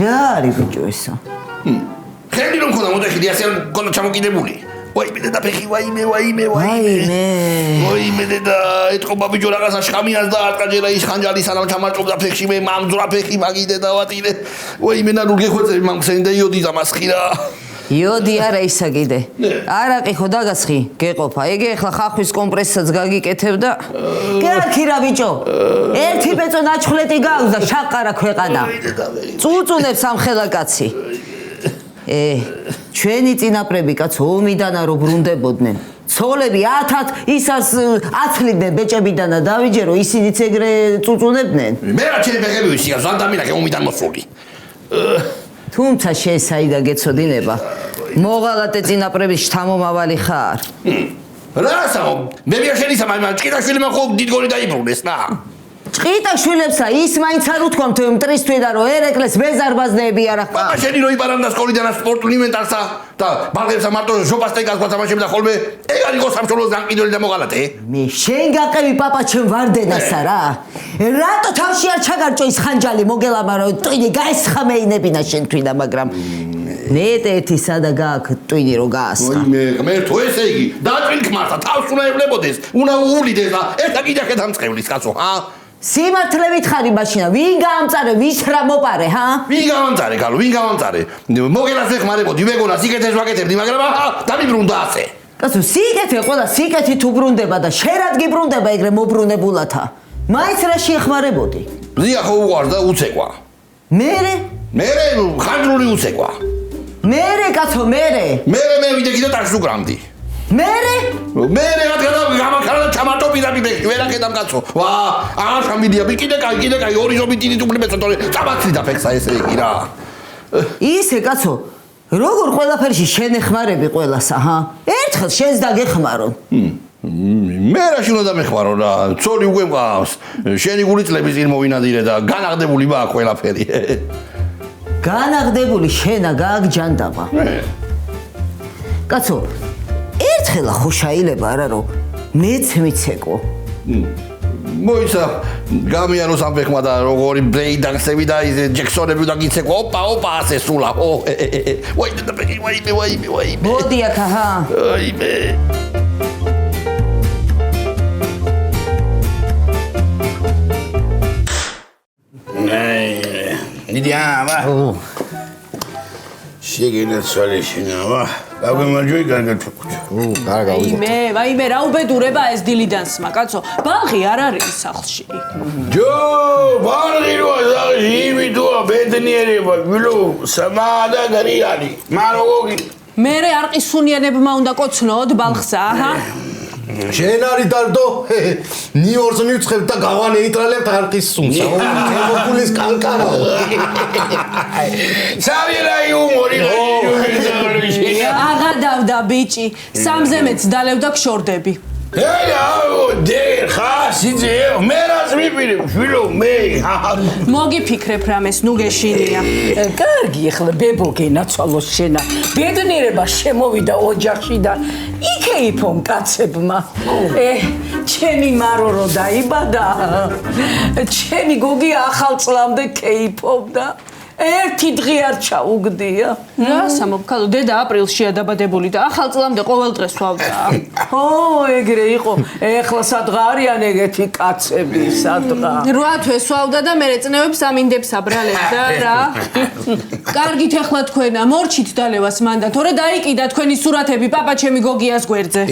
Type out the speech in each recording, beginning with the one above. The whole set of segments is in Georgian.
რა არის ბიჭო ესა? ხელი რომ ხოდა მოდეხიდი ასე კონა ჩამოკიდებული. ვაიმე და ფეხი ვაიმე. ვაიმე და ეთყობა ბიჭო რაღაცა შხამიას და არტყაჯერა ის ხანჯალი სანამ ჩამარჭობდა ფეხში მე მამძვრა ფეხი მაგიდე და ვატირე. ვაიმე და ნუ გეხვეწები მამხსენი და იოდი დამასხი რა. იოდი არა ისა კიდე. არაყი ხო დაგასხი, გეყოფა. ეგ ეხლა ხახვის კომპრესსაც გაგიკეთებ და კერქი რა ბიჭო. ერთი პეწო ნაჩხლეტი გაქვს და შაყარა ქვეყანა. წუწუნებს ამ ხელაკაცი. ჩვენი წინაპრები კაცო ომიდანა რო ბრუნდებოდნენ. ცოლები 1000 ისას აცლიდნენ ბეჭებიდანა დავიჯერო ისინიც ეგრე წუწუნებდნენ. მე რა ჩემი ფეხები ვისია ზანდამინაკე ომიდან მოსული. თუმცა შეესაიდა გეცოდინება. მოღალატე წინაპრების შთამომავალი ხარ. რასაო? მე მიაშენისა მაგრამ ჭკიტაშვილმა ხო დიდგორი დაიბრუნეს რა. ჭკიტაშვილებსა ის მაინც არ უთქვამთ მტრის თვიდა რომ ერეკლეს მეზარბაზნეები არ ახლა. პაპა შენი რო იბარანდა სკოლიდან სპორტულ ინვენტარსა და ბაღებსა მარტო ჟოპასტეკას გვაცამაშებდა ხოლმე ეგ არ იყო სამშობლოს განყიდველი და მოღალატე? მე შენ გაყევი პაპა ჩემ ვარდენასა რა. რატო თავში არ ჩაგარჭო ის ხანჯალი მოგელამა რომ ტვინი გაესხამეინებინა შენ თვითა მაგრამ ნეტეთი სადა გააქვს ტვინი რო გაასხა. მე თუ ესე იგი დაწვინք მართა თავს უნდა ეებლებოდეს უნდა უვლიდეს და ერთა კიდე დამწყევლის კაცო ჰა სიმართლე ვითხარი მაშინა ვინ გაამწარე ვის რა მოპარე ჰა ვინ გაამწარე გალო ვინ გაამწარე მოგელას ეხმარებოდი ვეგონა სიკეთეს ვაკეთებდი მაგრამ აჰა დამიბრუნდა ასე კაცო სიკეთე ყველა სიკეთით უბრუნდება და შერად გიბრუნდება ეგრე მობრუნებულათა მაინც რაში ეხმარებოდი ზია ხო უყარს და უცეკვა მერე ხანდრული უცეკვა მერე კაცო მერე ვიდექი და ტაშს უგრამდი მერე რადგან გამაქარა და ჩამარტობიდა ბიბეში ვერ ახედავ კაცო ვა აღარ შამიდია კიდე კაი ორი ზომით დიდი თუმლებს თორე წამაცლიდა ფექსა ესე იგი რა ისე კაცო როგორ ყველაფერში შენ ეხმარები ყველასა ჰა ერთხელ შენს დაგეხმარონ მე რაში უნდა დამეხმარო რა ცოლი უკვე მყავს შენი გული წლების წინ მოვინადირე და განაღდებული მაქვს ყველაფერი განაღდებული შენა გააგჯანდაბა კაცო ერთხელა ხო შეიძლება არა რომ მეც მიცეკო მოიცა გამიაროს ამ ფეხმა და როგორი ბრეიდანსები და ის ჯექსონები და გიცეკო ოპა ასე სულა ვაიმე მოდი აქ აჰა ვაიმე ნიდიავა შეგინაცვალე შინავა გაგემარჯვე კარგად ჩაკუჩა ვაიმე რა უბედურება ეს დილიდანსმა კაცო ბაღი არ არის სახლში ჯო ბაღი როა სახლში იმითოა ბედნიერება გვილო სამადა გარიანი მაროგოგი მერე არ ყისუნიანებმა უნდა კოცნოდ ბალხსა აჰა შენ არის დარდო ნიუ-იორკს მივცხებ და გავანეიტრალებთ არყისუნს მოგულის კანკარა სავირა იუმორი აღადავდა ბიჭი სამზე მეც დალევდა ქშორდები ხასიძე მე რას მიპირე შვილო მე მოგიფიქრებ რამეს ნუ გეშინია კარგი ახლა ბებო გენაცვალოს შენა ბედნიერება შემოვიდა ოჯახიდან იქეიფო მკაცებმა ჩემი მარო რო დაიბადა ჩემი გოგი ახალ წლამდე კეიფობდა ერთი დღე არ ჩაუგდია რა სამოქალო დედა აპრილშია დაბადებული და ახალ წლამდე ყოველ დღეს ვავდა ო ეგრე იყო ეხლა სადღა არიან ეგეთი კაცები სადღა 8 თვეს ვავდა და მე წნევებს ამინდებს აბრალებდა რა კარგით ეხლა თქვენა მორჩით დალევას მანდა თორე დაიკიდა თქვენი სურათები პაპა ჩემი გოგიას გვერდზე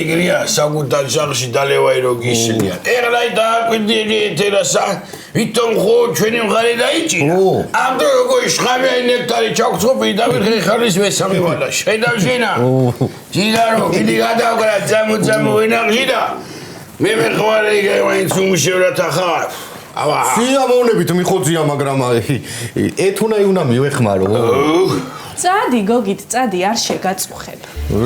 ეგრეა საკუთარ სახლში დალევაი რო გიშლიან ეხლა დააკვირდი ეთერასა ვითომ ხო ჩვენი მხარე დაიჭირა ამ როგორ შხამიანი ნექტარი ჩაგწობი და ვიხრი ხალის მესამე ვალა შედავშინა ჯიგარო კიდე გადავკრა ძამო ვინაღში და მე მეხვარე მაინც უმშევრად ახარ აბა სიამოვნებით მიხოძია მაგრამ ეთუნაი უნდა მივეხმარო წადი გოგით წადი არ შეგაწუხებ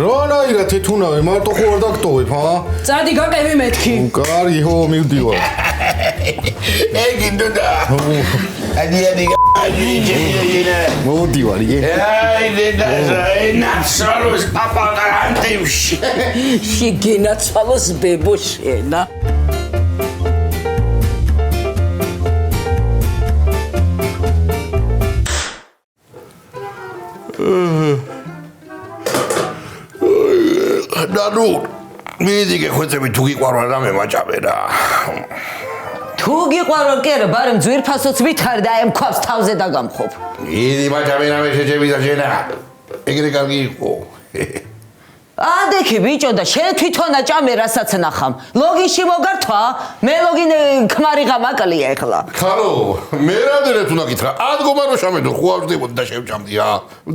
რანაირად ეთუნავე მარტო ხო არ დაგტოვებ ჰა წადი გაკევი მეთქი კარგი ხო მივდივარ ეგი დუდა ადი მოვდივარ იგე აი ნაცვალოს პაპა გარანტივში შეგენაცვალოს ბებო შენა ნანუ მიდი გეხვეწები თუ გიყვარვა რამე მაჭამე რა თუ გიყვარვა კი არა ბარემ ძვირფასოც ვითარ და აი მქვავს თავზე დაგამხობ მიდი მაჭამე რამე შეჭები და შენა ეგრე კარგი იყო ადექი ბიჭო და შენ თვითონა ჭამე რასაც ნახამ ლოგინში მოგართვა მე ლოგინ ქმარიღა მაკლია ეხლა ხარო მე რამდენად უნდა გითხრა ადგომა რო შამედო ხო არ ვდებოდი და შევჭამდი რა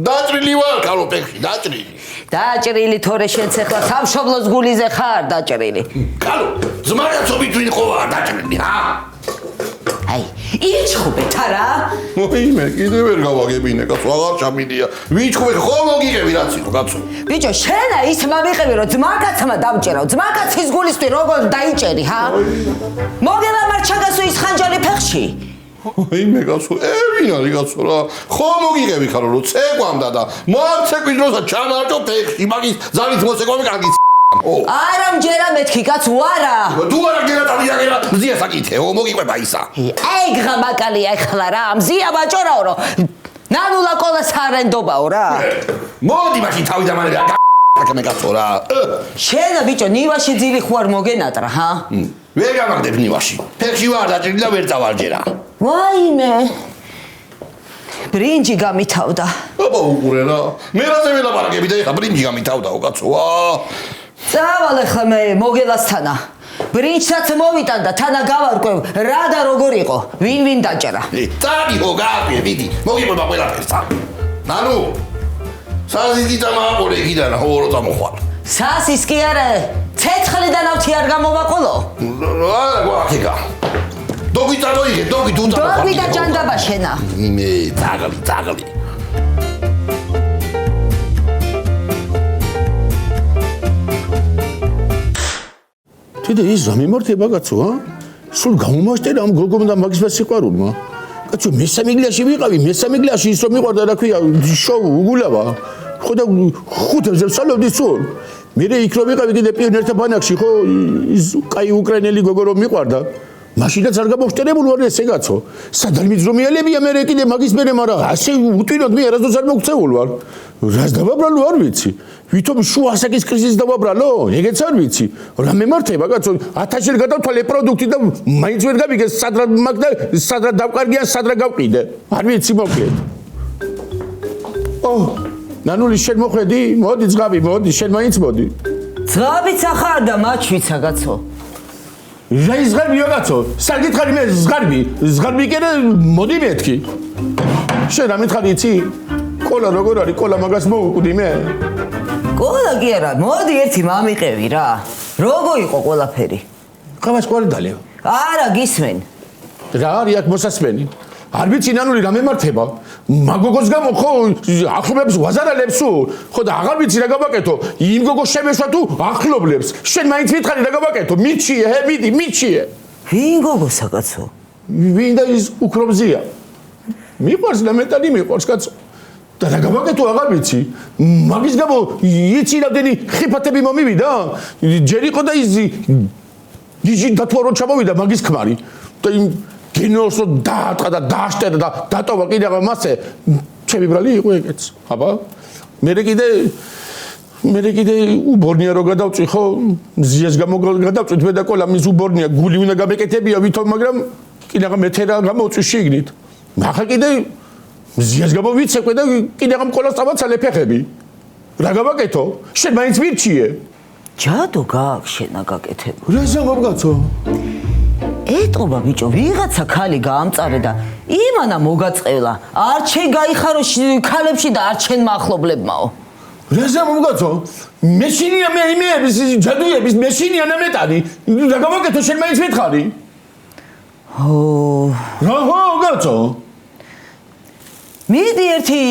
დაჭრილი ვარ ხარო პექში დაჭრილი თორე შენც ეხლა სამშობლოს გულიზე ხარ დაჭრილი ხარო ზმარაცობით ვინ ხო ვარ დაჭრილი რა აი იჩხუბეთ არა მოიმე კიდე ვერ გავაგებინე კაცო აღარ ჩამიდია ვიჩხუბე ხო მოგიღები რაც იყო კაცო ბიჭო შენა ის მამიყევი რომ ძმაკაცმა დამჭერავ ძმაკაცის გულისთვის როგორ დაიჭერი ჰა მოგელა მარჩაგასო ის ხანჯალი ფეხში მოიმე კაცო ვინ არის კაცო რა ხო მოგიღები ხარო რომ ცეკვამდა და მოაცეკვის დროსაც ჩამარჯო ფეხში მაგის ზალით მოსეკვამი კარგი არა მჯერა მეთქი კაცო არა თუ არა გერატავია მზია საკითხეო მოგიყვება ისა აი გღამაკალია ეხლა რა მზია ბაჭორაო რომ ნანულა კოლას არენდობაო რა მოდი მაშინ თავი და მალე აკამე კაცო რა შენა ბიჭო ნივაში ძილი ხوار მოგენატრა ჰა ვერ გამაგდებ ნივაში ფეხში ვარ დაჭრილი და ვერ წავარჯერა ვაიმე ბრინჯი გამითავდა აბა უყურე რა მე რაზე ველაპარაკები და ეხლა ბრინჯი გამითავდაო კაცო წავალ ახლა მე მოგელასთანა ბრინჯსაც მოვიტანდა თანა გავარკვევ რა და როგორ იყო ვინ დაჭერა წავიდო გავიე ვიდი მოგიყვება ყველაფერს ნანუ საზიგი დამაყოლე იქიდან ორო წამოხვალ სასის კი არა ცეცხლი და ნავთი არ გამოვაყოლო არა გვაქიგა დოგი წამოიღე დოგი თუ წამოხვალ დოგი და ჯანდაბა შენა იმე ძაღლი თიდე ის გამიმართება კაცო სულ გამომაშტერა ამ გოგომ და მაგის სიყვარულმა კაცო მესამიგლიაში ვიყავი მესამიგლიაში ის რომ მიყვარდა რა ქვია შოუ უგულავა ხო და ხუთებზე ვსალობდი სულ მე იქ რომ ვიყავი კიდე პიონერთა ბანაკში ხო ის კაი უკრაინელი გოგო რომ მიყვარდა მაშინაც არ გამოვშტერებულ ვარ ესე კაცო სადარ მიძრომიალებია მე კიდე მაგის მერე მაგრამ ასე უტვინოდ მე არასდროს არ მოგწეულ ვარ რას დავაბრალო არ ვიცი ვითომ შუა ასაკის კრიზისს დავაბრალო ეგეც არ ვიცი რა მემართება კაცო 1000-ში გადავთვალე პროდუქტი და მაინც ვერ გავიგე სადრა მაგ და სადრა დავკარგიან სადრა გავყიდე არ ვიცი მოკლედ ნანული შენ მოხედი მოდი ძღაბი მოდი შენ მაინც მოდი ძღაბიც ახარ და მაჩვიცა კაცო რა ის ზღარბია კაცო საგითხარი მე ზღარბი კიდე მოდი მეთქი შენ რა მითხარი იცი კოლა როგორ არის კოლა მაგას მოუკვდი მე კოლა კი არა მოდი ერთი მამიყევი რა როგორ იყო ყველაფერი ყავას ყვარი დალეო არა გისმენ რა არის აქ მოსასმენი არ ვიცი ნანული რა მემართება მაგოგოს გამო ხო ახლობლებს ვაზარალებს ხო და აღარ ვიცი რა გავაკეთო იმ გოგოს შემეშვა თუ ახლობლებს შენ მაინც მითხარი რა გავაკეთო მიჩიე მიდი მიჩიე ვინ გოგოსა კაცო ვინ და ის უკრობზია მიყვარს და მეტად მიყვარს კაცო და რა გავაკეთო აღარ ვიცი მაგის გამო იცი რამდენი ხიფათები მომივიდა ჯერ იყო და ის იჟი დათვალო ჩამოვიდა მაგის ქმარი და იმ გენოსო დაატყა და დააშტერა და დატოვა კიდევ მასე ჩემი ბრალი იყო ეგეც აბა მე კიდე უბორნია რო გადავწვი ხო ზიას გამო გადავწვით მე და კოლა მის უბორნია გული უნდა გამეკეთებია ვითომ მაგრამ კიდევ მეთერა გამოვწვი შიგნით ახლა კიდე ზიას გამო ვიცეკვე და კიდევ კოლას დავაცალე ფეხები რა გავაკეთო შენ მაინც მირჩიე ჯადო გაქვს შენა გაკეთებული რა ზამობ კაცო ეტყობა ბიჭო ვიღაცა ხალი გაამწარე და იმანა მოგაწყევლა არ შენ გაიხარო ქალებში და არ შენ მახლობლებმაო რა ზამობ კაცო მეშინია მე იმეების ჯადუების მეშინია ნამეტანი რა გავაკეთო შენ მაინც მითხარი რა კაცო მიდი ერთი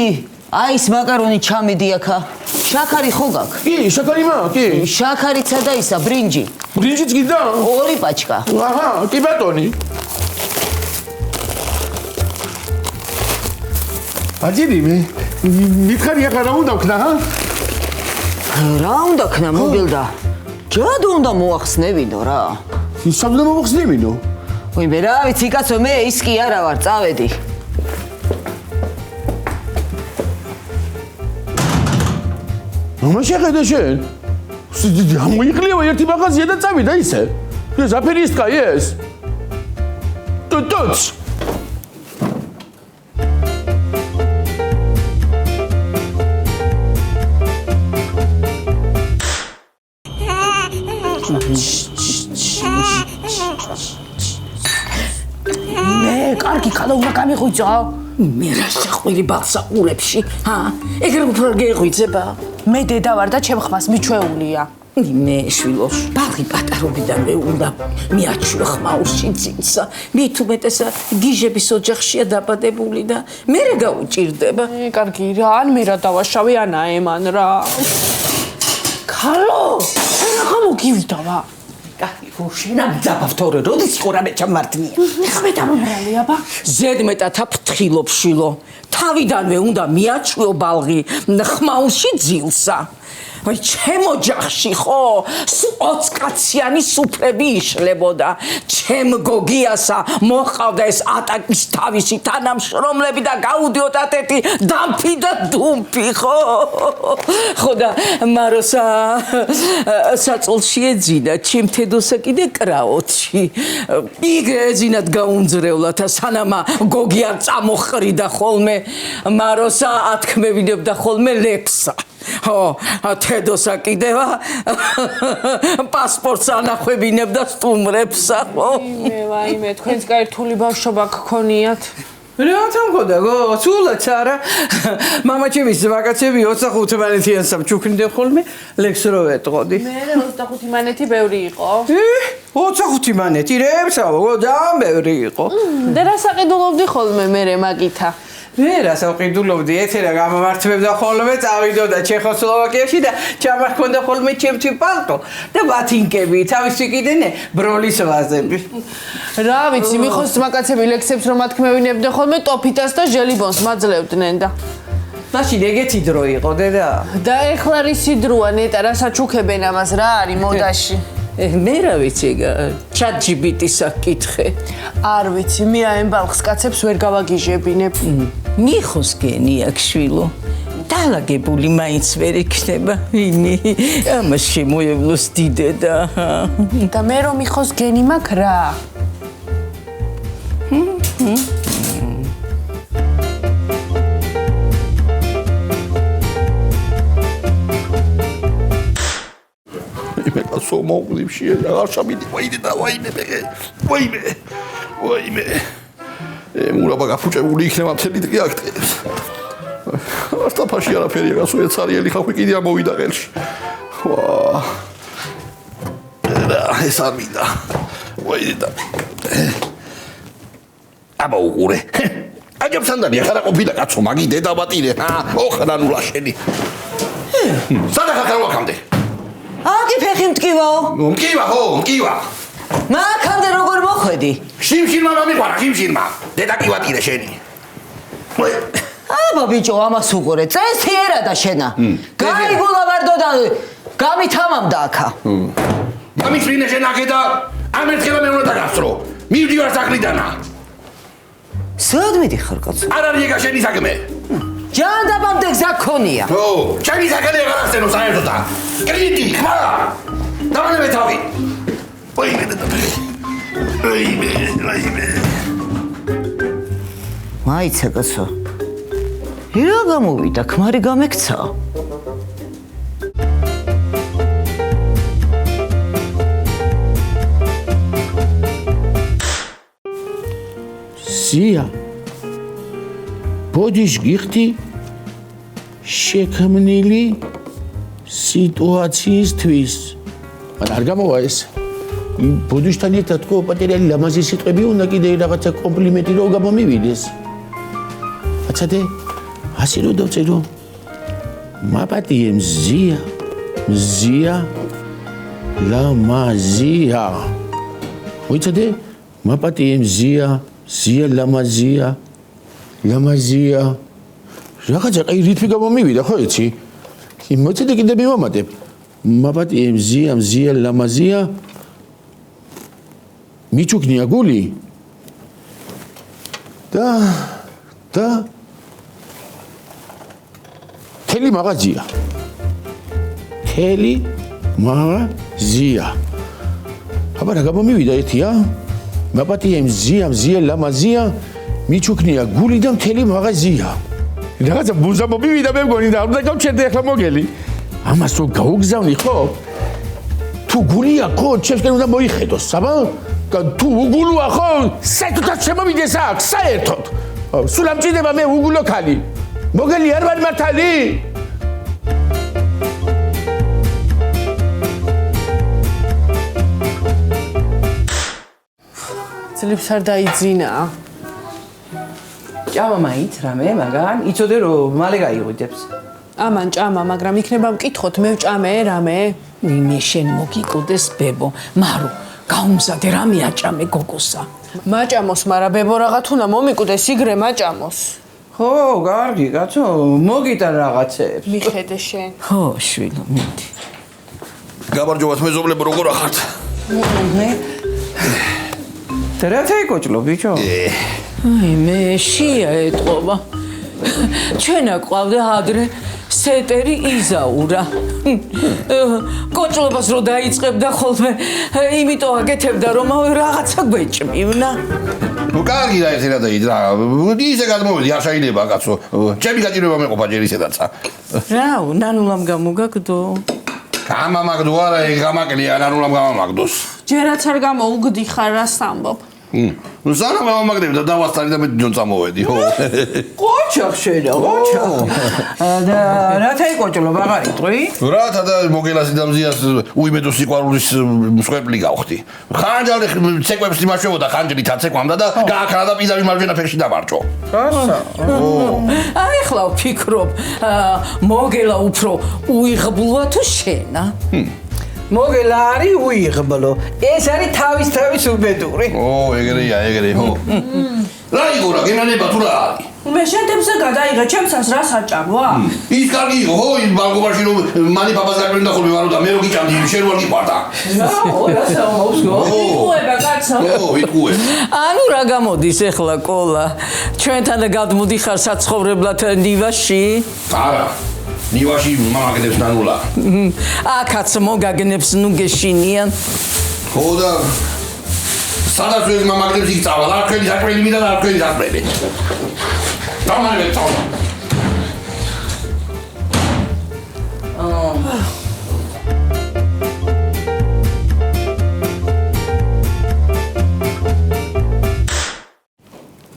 აი ეს მაკარონი ჩამიდი აქა შაქარი ხო გაქვს კი შაქარი მაქვს კი შაქარიცა და ისა ბრინჯი ბრინჯიც გიდა 2 პაჩკა აჰა კი ბატონი აჯიდი მე მითხარი ახლა რა უნდა ვქნა რა უნდა ქნა მოგილდა ჯადო უნდა მოახსნევინო რა ისაბდა მოახსნევინო ვინმე რა ვიცი კაცო მე ის კი არა ვარ წავედი რა შეხედე შენ ამოიყლიო ერთი მაღაზია და წავიდა ისე. ეს აფერისტკა ეს. ტუტუც. კარგი ხალა უნდა გამიღვიძო. მე რა შეხვირი ბალსაყურებში, ეგრე უფრო გეღვიძება. მე დედა ვარ და ჩემ ხმას მიჩვეულია. მე შვილო, ბაღი პატარობიდანვე უნდა მიაჩვიო ხმაურში ძილსა. მით უმეტესად გიჟების ოჯახშია დაბადებული და მე რა გაუჭირდება. კარგი რა, ან მე რა დავაშავე, ან აემან რა. ხალო, რა გამოგივიდავა? კარგი, შენ ამძაფავთორე, როდის ყურამე ჩამართნია. ხმე დამბრალი აბა. ზედმეტად აფრთხილობ შვილო. თავიდანვე უნდა მიაჩვიო ბალღი ხმაურში ძილსა. აი ჩემ ოჯახში ხო 20 კაციანი სუფრები იშლებოდა. ჩემ გოგიასა მოყავდა ეს ატაკის თავისი თანამშრომლები და გაუდიოდათ ერთი დამფი და დუმფი ხო? ხო და მაროსა საწოლში ეძინა ჩემ თედოსა კიდე კრაოთში. იგრე ეძინათ გაუნძრევლად სანამა გოგია წამოხრიდა ხოლმე. მაროსა ათქმევინებდა ხოლმე ლექსა. ხო, თედოსა კიდევა პასპორტს ანახვევინებდა სტუმრებსა, ხო? ვაიმე, თქვენს გაერთული ბავშვობა გქონიათ? რა თქმა უნდა, სულაც არა. მამაჩემის ვაკაციები 25 სამჩუქნიდე ხოლმე ლექს რო ეტყოდი. მე 25 მანეთი ბევრი იყო. 25 მანეთი რებსავო, ძალიან ბევრი იყო. და რა საყიდულობდი ხოლმე მე მაგითა? მე რა საყიდულობდი, ეთერა გამომართმევდა ხოლმე, წავიდოდა ჩეხოსლოვაკიაში და ჩამარქონდა ხოლმე ჩემთვი პალტო და ბათინკები, თავისი კიდენე ბროლის ვაზები. რა ვიცი, მიხოს მაკაცები ლექსებს რომ ათქმევინებდნენ ხოლმე ტოფიტას და ჟელიბონს მაძლევდნენ და მაშინ ეგეთი დრო იყო, დედა. და ეხლა რისი დროა ნეტა, რა საჩუქებენ ამას, რა არის მოდაში? მე რა ვიცი, ChatGPT-ს აკითხე. არ ვიცი, მე აემ ბალხს კაცებს ვერ გავაგიჟებინებ. მიხოს გენი აქვს შვილო. დალაგებული მაინც ვერ იქნება. ვინი? ამას შემოევლოს დიდედა. და მე რომ მიხოს გენი მაქვს რა? So მოუგდივ შეიძლება აღარ შამიდი ვაიმე და ვაიმე ვაიმე ვაიმე მურაბა გაფუჭებული იქნება მთელი დღე აქტებს ასტაფაში არაფერია გასუეც არიელი ხალხი კიდე ამოვიდა ყელში ვა ეს არ მინდა ვაიმე და აბა უყურე აგებსანდანი ახლა ყოფილა კაცო მაგი დედაბატირე ოხრანულა შენი სადახა გავაკამდე აგი ფეხი მткиვა. მткиვა ხო, მткиვა. მაქამდე როგორ მოხვედი? შიმშილმა მომიყვარა, შიმშილმა. დედა კი ვატირე შენი. აბა ბიჭო, ამას უყურე. წესი ერა და შენა. გაიგულა ვარდო და გამითამამდა აქა. გამიწვინე შენაკე და ამერთხელა მე უნდა დაგასწრო. მივდივარ საქმიდანა. სად მიდიხარ კაცო? არ არის ეგა შენი საქმე. ჯანდაბამდე გზა გქონია. ო, ჩემი საქმე აღარ ახსენო საერთოდ. კრიტი, ხმა. დავანებე თავი. ვაიმე და ვაიმე. მაიცა კაცო. რა გამოვიდა, ქმარი გამექცა? სია. ბოდიშ გიხდი შექმნილი სიტუაციისთვის. მაგრამ არ გამოვა ეს. ბოდიშთან ერთად თქო პატერიალი ლამაზი სიტყვები უნდა კიდე რაღაცა კომპლიმენტი რო გამომივიდეს. აცადე ასე რო დავწერო. მაპატიე მზია. მზია ლამაზია. მოიცადე? მაპატიე მზია, ზია ლამაზია. ლამაზია. რაღაცა აი რითმი გამომივიდა ხო იცი? მოიცადე კიდე მივამატებ. მაპატიე მზია, მზია ლამაზია. მიჩუქნია გული. და თელი მაღაზია. თელი ზია. აბა რა გამომივიდა ერთია? მაპატია იმ ზია ლამაზია, მიჩუქნია გული და მთელი მაღაზია. რაღაცა ბუზა მომივიდა მე მგონი და არ უნდა გავჩერდე ახლა მოგელი. ამას რო გაუგზავნი ხო? თუ გულია ხო, ჩემსკენ უნდა მოიხედოს, აბა? თუ უგულოა ხო, საერთოდ შემოვიდეს აქ, საერთოდ. სულ ამჭირდება მე უგულო ქალი. მოგელი არ ვარ მართალი? ძლებს არ დაიძინა. ჭამა მაინც რამე, მაგან იცოდე რომ მალე გაიღვიძებს. ამან ჭამა, მაგრამ იქნება მკითხოთ, მე ვჭამე რამე? მე შენ მოგიკუდეს ბებო, მარო, გაუმზადე რამე აჭამე გოგოსა. მაჭამოს, მაგრამ ბებო რაღაც უნდა მომიკუდეს, იგრე მაჭამოს. ხო, კარგი, კაცო, მოგიტან რაღაცებს. მიხედე შენ. ხო, შვილო, მიდი. გამარჯობათ მეზობლებო, როგორ ახართ? რა ეკოჭლო, ბიჭო? აი, მე შია ეტყობა. ჩვენა ყავდა ადრე სეტერი იზაურა. კოჭლობას რო დაიწყებდა ხოლმე, იმიტომ აკეთებდა რომ რაღაცა გვეჭმივნა. ნუ კარგი და ერთი რა დაიძრა. ისე გადმოვედი, არ შეიძლება კაცო. ჩემი გაჭირვება მეყოფა ჯერ ისედაცა. რა, ნანულამ გამოგაგდო. გამამაგდო არა, გამაკლია, ნანულამ გამამაგდოს. ჯერაც არ გამოუგდი ხარ რა სამბობ. ნუ სანამ გამამაგდები და დავასწარი და მე ჯონ წამოვედი, ხო? ყოჩახ შედა, ყოჩახ. და რა ეკოჭლო, აღარ იტყვი? რათა და მოგელასი და მზიას უიმედო სიყვარულის მსხვერპლი გავხდი. ხანჯალი ცეკვებს იმაშევოდა, ხანჯლით აცეკვამდა და გააქრა და პიზავი მარჯვენა ფეხში დამარჭო. კაცო. აი ხლა ვფიქრობ, მოგელა უფრო უიღბლოა თუ შენა? მოგელა არის უიღბლო. ეს არის თავის უბედური. ო, ეგრეა, ხო. რა იგორა, გენანება თუ რა არის? მე შენთებზე გადაიღე, ჩემსაც რას აჭამვა? ის კარგი იყო, ხო, იმ ბალკონში რომ მანი პაპას გაკვირდა ხოლმე ვარო და მე რო გიჭამდი, შენ რო გიყვარდა. რა საუბარს გო? იტყუება კაცო. ო, იტყუე. ანუ რა გამოდის ახლა ყოლა? ჩვენთან და გადმოდიხარ საცხოვრებლად ნივაში? არა. ნივაში მამაკეთებს ნანულა. აქაც მოგაგნებს ნუ გეშინიან. ხო და სადაც ეს მამაკეთებს იქ წავალ, არ თქვენი საკველი მიდა და არ თქვენი საკველი. დამალე წავალ.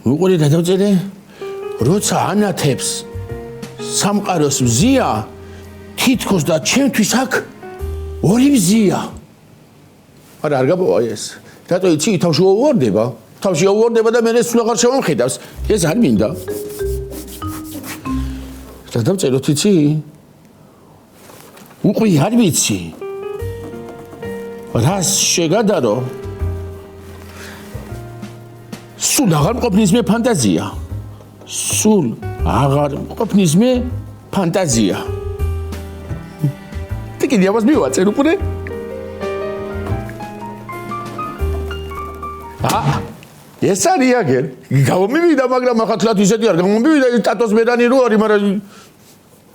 უყურე გადავწერე, როცა ანათებს სამყაროს მზია, თითქოს და ჩემთვის აქ ორი მზია. არა, არ გაბოა ეს. რატო იცი, თავში უვარდება? თავში უვარდება და მე სულ აღარ შემომხედავს. ეს არ მინდა. გადავწეროთ იცი? უყვი არ ვიცი. რას შეგადარო? სულ აღარ მყოფნის მე ფანტაზია. სულ აღარ მყოფნის მე ფანტაზია. ტიკინი ამას მივაწერ უკვე? ეს არის აგერ. გამომივიდა, მაგრამ ახლა თლათ ისეთი არ გამომივიდა, სტატოს მერანი რო არის, მაგრამ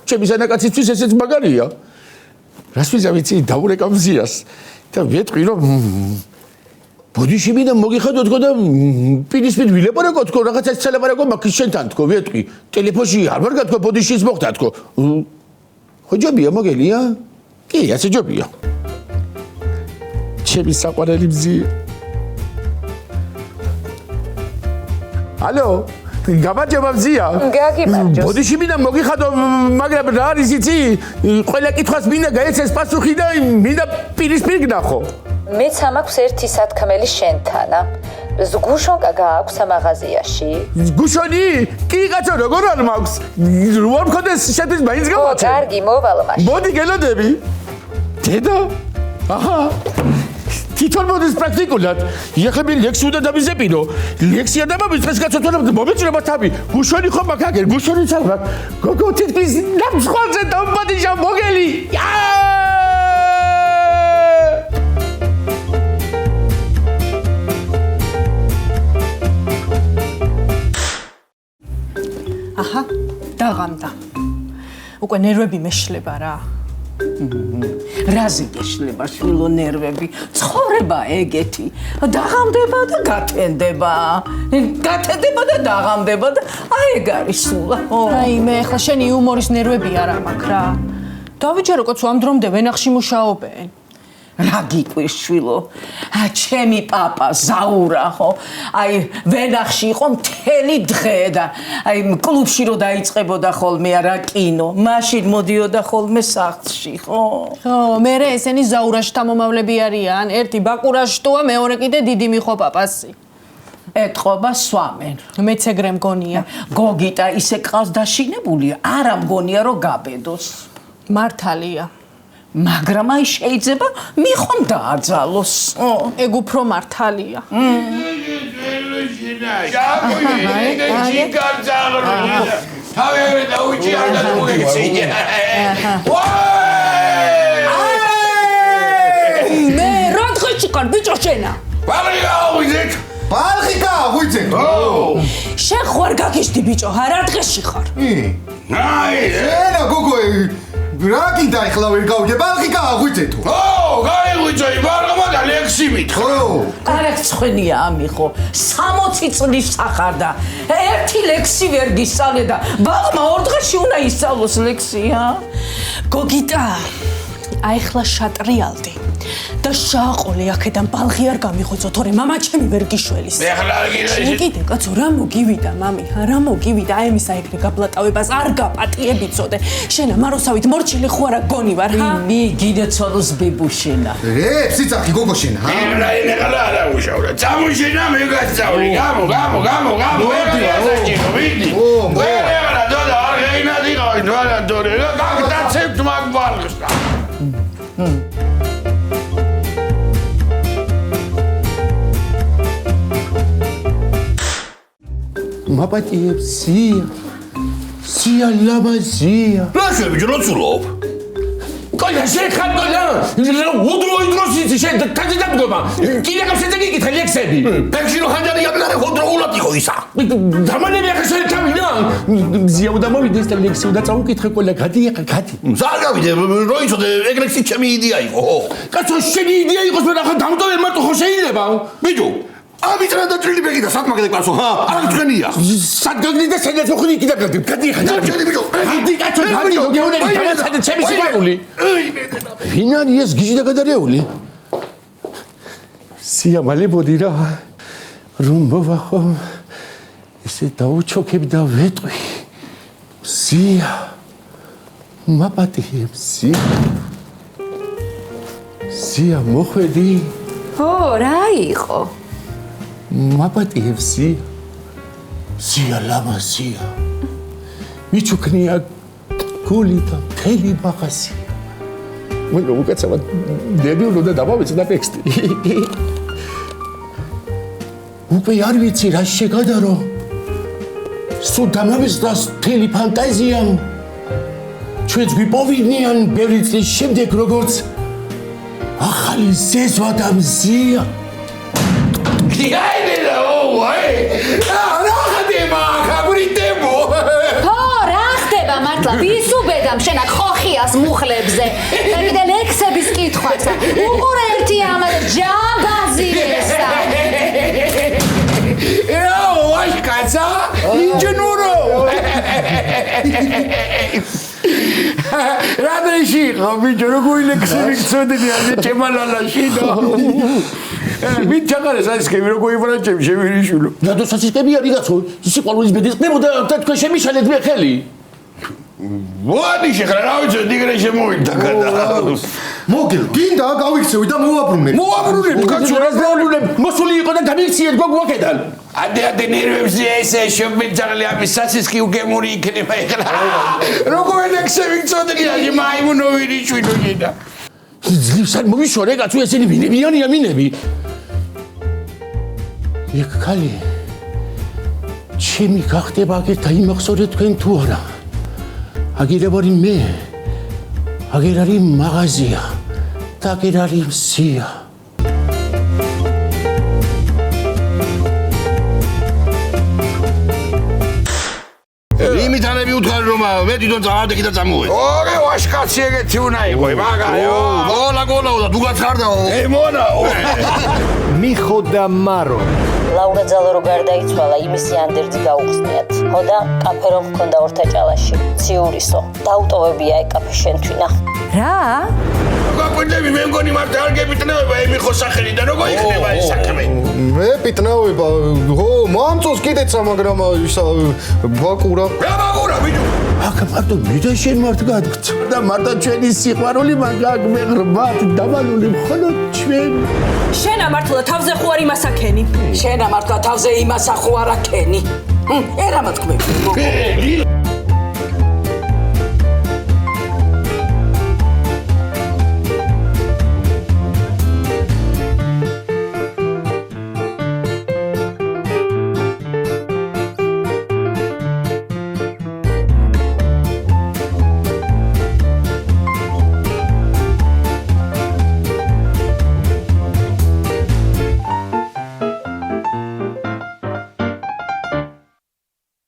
ჩემი სანაკაცისთვის ესეც მაგარია. რას ვიზა ვიცი, დაურეკა მზიას და ვეტყვი რომ ბოდიში მინდა მოგიხადოთ და პირისპირ ვილაპარაკო თქო, რაღაცა ცელაპარაკო მაგის შენთან თქო, ვეტყვი. ტელეფონში არ ვარ გათქო, ბოდიშის მოხდა თქო. ხო ჯობია მოგელია? კი, ასე ჯობია. ჩემი საყვარელი მზია. ალო, გამარჯობა მზია. გაგიმარჯოს. ბოდიში მინდა მოგიხადო, მაგრამ რა არის იცი? ყველა კითხვას მინდა გაეცეს პასუხი და მინდა პირისპირ გნახო. მეც ამაქვს ერთი სათქმელი შენთანა. ზგუშონკა გააქვს ამაღაზიაში? გუშონი? კი კაცო, როგორ არ მაქვს? რო მქონდეს შეთვის მაინც ო, გავაცე. კარგი, მოვალ მაშინ. მოდი გელოდები. დედა? აჰა. თვითონ მოდის პრაქტიკულად. იახები ლექსი უნდა დამიზეპინო. ლექსია დამამიწყეს კაცო, თორემ მომეწრება თავი. გუშონი ხომ აქ აგერ, გუშონი ცალვა. გოგო თითქმის ნამსხვალზე დამბადიშა მოგელი. აჰა, დაღამდა. უკვე ნერვები მეშლება რა. რაზე გეშლება შვილო ნერვები? ცხოვრება ეგეთი. დაღამდება და გათენდება. გათენდება და დაღამდება და აი ეგ არის სულა. აი მე ახლა შენი იუმორის ნერვები არ მაქვს რა. დავიჯერო კაცო ამ დრომდე ვენახში მუშაობენ. რა გიკვირს შვილო? ჩემი პაპა ზაურა ხო? აი ვენახში იყო მთელი დღე და აი კლუბში რო დაიწყებოდა ხოლმე არა კინო, მაშინ მოდიოდა ხოლმე სახლში ხო? ხო, მე ესენი ზაურაში თამომავლები არიან. ერთი ბაკურაშტოა, მეორე კიდე დიდი მიხო პაპასი. ეთყობა სვამენ. მეც ეგრე მგონია. გოგიტა ისე ყავს დაშინებულია, არა მგონია რომ გაბედოს. მართალია. მაგრამ აი შეიძლება მიხომ დააძალოს. ეგ უფრო მართალია. მე რა დღეში ყარ ბიჭო შენა? ბალხი გააღვიძეთ. შენ ხوار გაგიშდი ბიჭო, რა დღეში ხარ? ენა გოგო რა კიდე ახლა ვერ გავიგე ბალხი გააღვიძეთო. გაიღვიძე ბარღმა და ლექსი მითხო. არა ცხენია ამიხო 60 წლის სახარდა ერთი ლექსი ვერ გისწავლე და ბაღმა ორ დღეში უნდა ისწავლოს ლექსია. გოგიტა, აი ხლა შატრიალდი და შაყოლე აქედან ბალღი არ გამიხვეწო, თორე მამა ჩემი ვერ გიშველის. ეხლა არ გიჟე. კიდე კაცო რა მოგივიდა მამი, რა მოგივიდა აი მისა ეგრე გაბლატავებას არ გაპატიებიცოდე. შენა მაროსავით მორჩილი ხო არა გონი ვარ ჰა? მი გიდეცვალოს ბებუშენა. სიცახი გოგო შენა. ეხლა არა უშავრა. წამოშენა მე გასწავლი. გამო. ვიდი. ვერა დოდა არ გაინადი გავი, დოდა დორე. გაგდაცებთ მაგ ბალღს. მაპატიებს სია ლამაზია. რა შევიჯრო ცულობ? კაი შეხარ კაი. უდროიდროსი შენ დაძაბგობა. კიდე გავშეძე გიკითხე ლექსები. პექში რო ხანჯარი აბლარე უდროულად იყო ისა. დამანები ახლა შენ თავინა. მზია უნდა მოვიდეს და ლექსი უნდა წაუკითხე ყველა გადი. ზარ გავიდე რო იცოდე ეგ ლექსი ჩემი იდეა იყო. კაცო შენი იდეა იყოს მე ახლა დამტოვე მარტო ხო შეიძლება? ბიჭო ამით რა დაჭრილი მეკიდა საკმაგდე კლასო ჰა არ გწენია სადგაგდი და სადაც მოხდი კიდე გადი ხა დაჭრილი ბიჭო ადი კაცო დადი გეუნები გადაცადე ჩემი სიყვარული ვინ არის ეს გიჟი და გადარეული სია მალე ბოდი რა რომ მოვახო ესე დაუჩოქებ და ვეტყვი სია მაპატიებ სია მოხვედი ო რა იყო? მაპატიებ სია ლამაზია მიჩუქნია გული და მთელი მაღაზია მე უკაცრავად დებიულო და დავავეცე და ტექსტი უკვე არ ვიცი რა შეგადარო სულ დამამესდას მთელი ფანტაზიამ ჩვენც გვიპოვიდნიან ბევრი წლის შემდეგ როგორც ახალი ზეზვა და მზია Diaine oh ay. რა ხდება ხაბრიტებო? ხო, რა ხდება მართლა? ვის უბედამ შენ აქ ხოხიას მუხლებზე? და კიდე ლექსების კითხვაცა. უყურე ერთი ამაზე ჯაბაზი ესა. აი კაცა, ინჯინურო. რა მეში ხო ბიჭო როგორი ლექსი მიგწოდები ამ ჩემალალაში და ვინ ჩაგარეს არის კები როგორი ბრანჩები შევირიშულო და დოსაცისტები არის გაცო სიყვარულის ბედისყნებოდა და თქვენ შემიშალეთ მე ხელი ვადი შეხრა რა ვიცი დგრე შემოვიდა გადა მოგელ გინდა გავიქცევი და მოვაბრუნებ კაცო რა დავრუნებ მოსული იყო და გამიქციეთ გოგოაკედან ადე ნერვებზე ესე შობიძაღლი ამის სასისკი უგემური იქნება ეხლა როგორ ლექსები წოდრია მაიმუნო ვირიშვინო გიდა ძლივს არ მოვიშორე კაცო ესენი მინებიანია მინები იქ ხალი ჩემი გახდება აგერ დაიმახსოვრე თქვენ თუ არა აგერ ვარი მე აგერ არის მაღაზია და აგერ არის მზია იმითანები უთხარი რომ მე თვითონ წავადექი და წამოვედი. ორი ვაშკაცი ეგეთი უნდა იყო, მაგაიო. გოლა და თუ გაცხარდაო. მონაო. მიხო და მარო. ლაურა ძალო რო გარდაიცვალა, იმისი ანდერძი გაუხსნიათ. ხო და კაფე რომ ჰქონდა ორთაჭალაში. ციურისო. დაუტოვებია ეგ კაფე შენთვინა. რა? გაკვირდები მე მგონი მარტო არ გეპიტნევა ემიხო სახელიდან როგორ იქნება ეს საქმე? მე პიტნავება. ხო, მომწონს კიდეცა, მაგრამ ისა ბაკურა. რა ბაკურა ბიჭო? აკა მარტო მიდა შენ მართ გადგწ და მარტო ჩვენი სიყვარული მაგ მეღრბათ დაბალული მხოლოდ ჩვენ. შენ ამართლა თავზე ხო არ იმასაკენი? შენ ამართლა თავზე იმასა ხო არა ქენი? ერამატკმები.